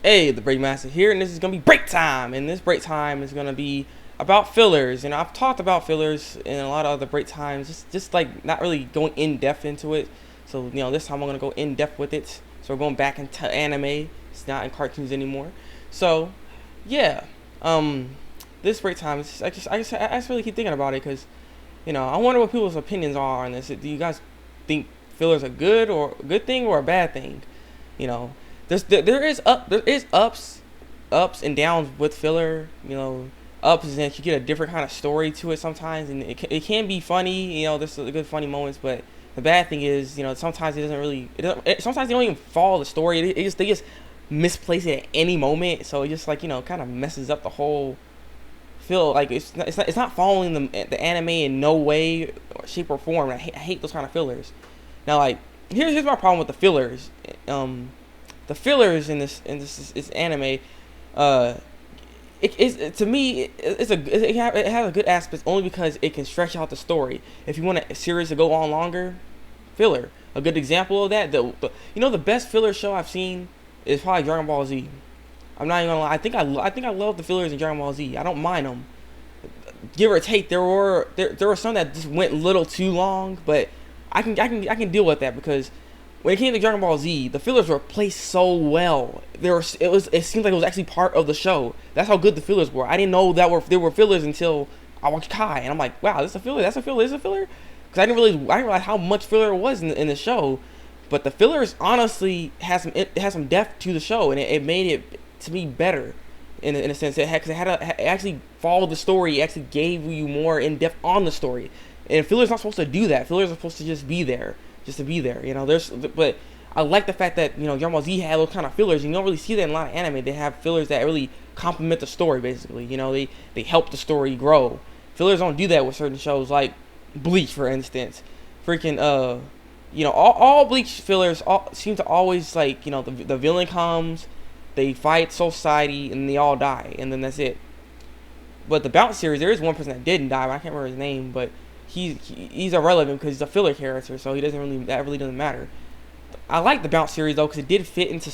Hey, the Breakmaster here, and this is gonna be break time. And this break time is gonna be about fillers. And I've talked about fillers in a lot of other break times, just like not really going in depth into it. So this time I'm gonna go in depth with it. So we're going back into anime. It's not in cartoons anymore. So yeah, this break time is I just really keep thinking about it because I wonder what people's opinions are on this. Do you guys think fillers are good thing or a bad thing? You know, there is ups and downs with filler. Ups is that you get a different kind of story to it sometimes, and it can be funny. There's good funny moments, but the bad thing is, sometimes it doesn't really. Sometimes they don't even follow the story. They just misplace it at any moment, so it just kind of messes up the whole feel. Like it's not following the anime in no way, or shape, or form. I hate those kind of fillers. Now, like here's my problem with the fillers. The fillers in this anime, to me it has a good aspect only because it can stretch out the story. If you want a series to go on longer, filler. A good example of that, the best filler show I've seen is probably Dragon Ball Z. I'm not even gonna lie. I think I love the fillers in Dragon Ball Z. I don't mind them. Give or take, there were some that just went a little too long, but I can deal with that because when it came to Dragon Ball Z, the fillers were placed so well. It seemed like it was actually part of the show. That's how good the fillers were. I didn't know there were fillers until I watched Kai, and I'm like, wow, this is a filler. That's a filler. This is a filler. Because I didn't realize how much filler it was in the show. But the fillers honestly has some depth to the show, and it made it to me better in a sense. It actually followed the story. It actually gave you more in depth on the story. And fillers not supposed to do that. Fillers are supposed to just be there. Just to be there, but I like the fact that Dragon Ball Z had those kind of fillers. You don't really see that in a lot of anime. They have fillers that really complement the story. Basically, they help the story grow. Fillers don't do that with certain shows like Bleach, for instance. Freaking all Bleach fillers seem to always the villain comes, they fight society, and they all die, and then that's it. But the Bounce series, there is one person that didn't die, but I can't remember his name, but he's irrelevant because he's a filler character, so that really doesn't matter. I like the Bounce series though because it did fit into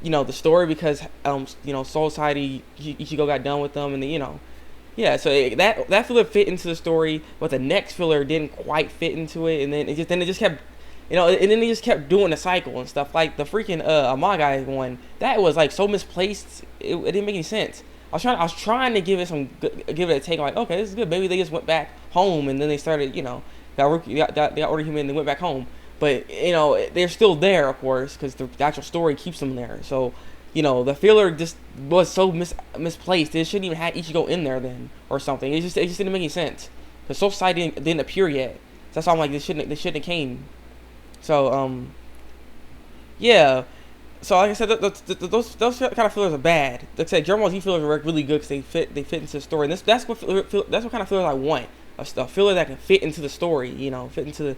the story because Soul Society Ichigo got done with them, and so that filler fit into the story, but the next filler didn't quite fit into it, and then it just kept and then they just kept doing the cycle and stuff. Like the freaking Amagai one, that was so misplaced, it didn't make any sense. I was trying to give it a take. Like, okay, this is good. Maybe they just went back home and then they started, got Order Human and they went back home. But they're still there, of course, because the actual story keeps them there. So, the filler just was so misplaced. It shouldn't even have Ichigo in there then or something. It just didn't make any sense. The Soul Society didn't appear yet. So that's why I'm like, they shouldn't have came. So yeah. So like I said, those kind of fillers are bad. Like I said, Dragon Ball Z fillers work really good because they fit into the story. And that's what kind of fillers I want. A filler that can fit into the story. Fit into the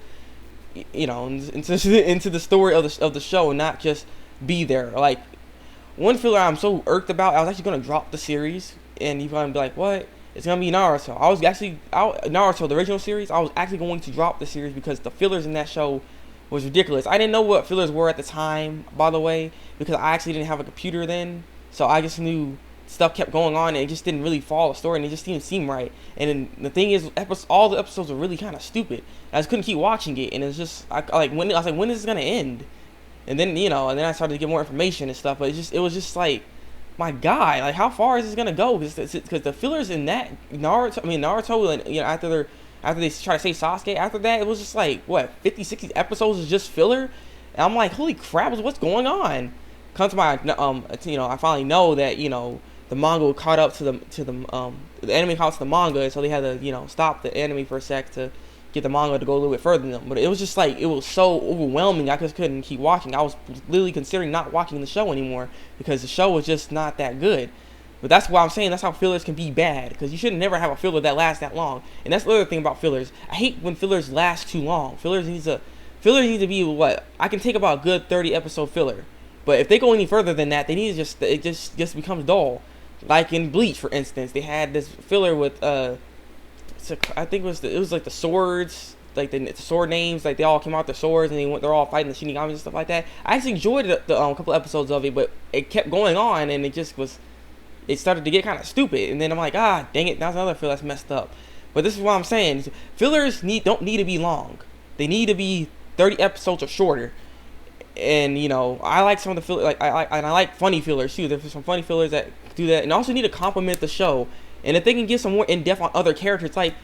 into the story of the show and not just be there. Like one filler I'm so irked about. I was actually gonna drop the series, and you're gonna be like, what? It's gonna be Naruto. Naruto, the original series. I was actually going to drop the series because the fillers in that show was ridiculous. I didn't know what fillers were at the time, by the way, because I actually didn't have a computer then. So I just knew stuff kept going on, and it just didn't really follow the story, and it just didn't seem right. And then the thing is, all the episodes were really kind of stupid. I just couldn't keep watching it, and it was just when is this gonna end? And then and then I started to get more information and stuff. But it was just like, my God, like how far is this gonna go? Because the fillers in that Naruto, after they try to say Sasuke, after that, it was just like, what, 50, 60 episodes is just filler? And I'm like, holy crap, what's going on? Come to my, I finally know that, the manga caught up to the anime caught up to the manga, so they had to, stop the anime for a sec to get the manga to go a little bit further than them. But it was just it was so overwhelming, I just couldn't keep watching. I was literally considering not watching the show anymore because the show was just not that good. But that's why I'm saying that's how fillers can be bad, because you should never have a filler that lasts that long. And that's the other thing about fillers. I hate when fillers last too long. Fillers need to be what? I can take about a good 30 episode filler. But if they go any further than that, it just becomes dull. Like in Bleach, for instance, they had this filler with I think it was like the swords like the sword names, like they all came out with their swords and they're all fighting the Shinigamis and stuff like that. I actually enjoyed the couple episodes of it, but it kept going on and it started to get kind of stupid. And then I'm like, ah, dang it, that's another filler that's messed up. But this is what I'm saying: fillers don't need to be long. They need to be 30 episodes or shorter. And I like some of the fillers, like I like funny fillers too. There's some funny fillers that do that, and also need to complement the show. And if they can give some more in depth on other characters, like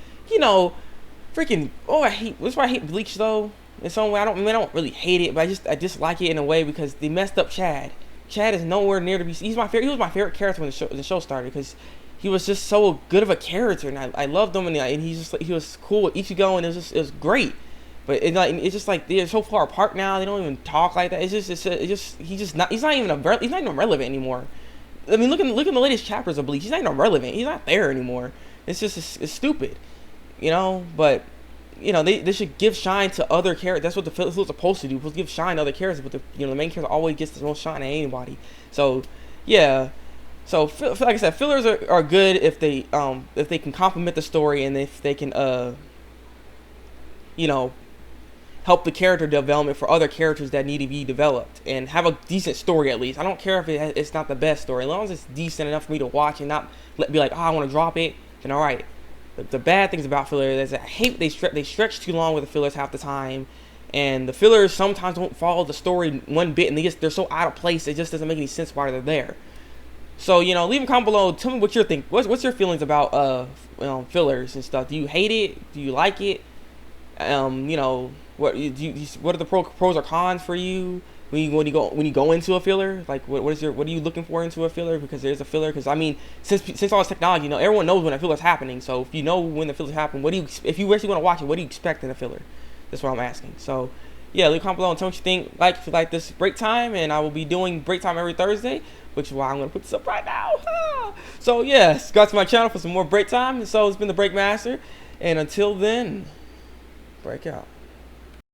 freaking that's why I hate Bleach though. In some way, I don't really hate it, but I dislike it in a way because they messed up Chad. Chad is nowhere near to be. He was my favorite character when the show started because he was just so good of a character, and I loved him, and he was cool with Ichigo, and it was great. But it's just like they're so far apart now. They don't even talk like that. He's not even relevant anymore. I mean, look in the latest chapters of Bleach. He's not even relevant. He's not there anymore. It's stupid, But they should give shine to other characters. That's what the fillers supposed to do. Supposed to give shine to other characters, but the main character always gets the most shine at anybody. So yeah. So like I said, fillers are good if they can complement the story and if they can help the character development for other characters that need to be developed and have a decent story at least. I don't care if it's not the best story, as long as it's decent enough for me to watch and not be like, oh, I want to drop it. Then all right. The bad things about fillers is that I hate they stretch too long with the fillers half the time, and the fillers sometimes don't follow the story one bit, and they're so out of place it just doesn't make any sense why they're there. So leave a comment below. Tell me what you think. What's your feelings about fillers and stuff? Do you hate it? Do you like it? What are the pros or cons for you when you go into a filler? Like what are you looking for into a filler? Because there's a filler. Because I mean, since all this technology, everyone knows when a filler's happening. So if you know when the filler's happen, if you actually want to watch it, what do you expect in a filler? That's what I'm asking. So yeah, leave a comment below and tell me what you think. If you like this break time, and I will be doing break time every Thursday, which is why I'm gonna put this up right now. So yeah, subscribe to my channel for some more break time. So it's been the Breakmaster, and until then, break out.